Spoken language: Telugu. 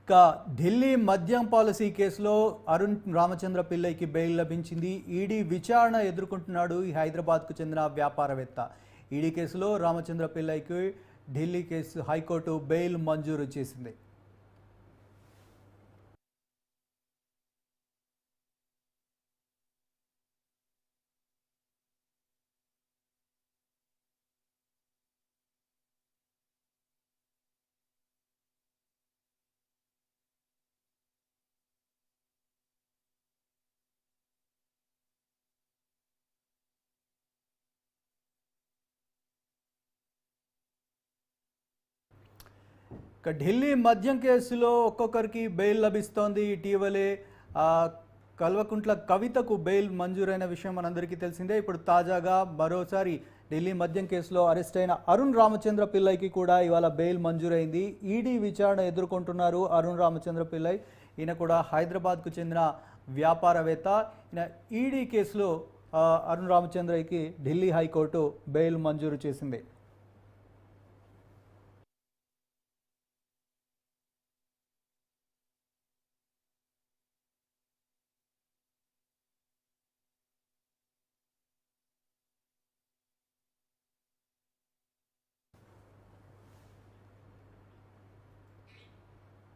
ఇక ఢిల్లీ మద్యం పాలసీ కేసులో అరుణ్ రామచంద్ర పిల్లైకి బెయిల్ లభించింది. ఈడీ విచారణ ఎదుర్కొంటున్నాడు ఈ హైదరాబాద్కు చెందిన వ్యాపారవేత్త. ఈడీ కేసులో రామచంద్ర పిల్లైకి ఢిల్లీ కేసు హైకోర్టు బెయిల్ మంజూరు చేసింది. ఇక ఢిల్లీ మద్యం కేసులో ఒక్కొక్కరికి బెయిల్ లభిస్తోంది. ఇటీవలే కల్వకుంట్ల కవితకు బెయిల్ మంజూరైన విషయం మనందరికీ తెలిసిందే. ఇప్పుడు తాజాగా మరోసారి ఢిల్లీ మద్యం కేసులో అరెస్ట్ అయిన అరుణ్ రామచంద్ర పిల్లైకి కూడా ఇవాళ బెయిల్ మంజూరైంది. ఈడీ విచారణ ఎదుర్కొంటున్నారు అరుణ్ రామచంద్ర పిల్లై. ఈయన కూడా హైదరాబాద్కు చెందిన వ్యాపారవేత్త. ఈయన ఈడీ కేసులో అరుణ్ రామచంద్రకి ఢిల్లీ హైకోర్టు బెయిల్ మంజూరు చేసింది.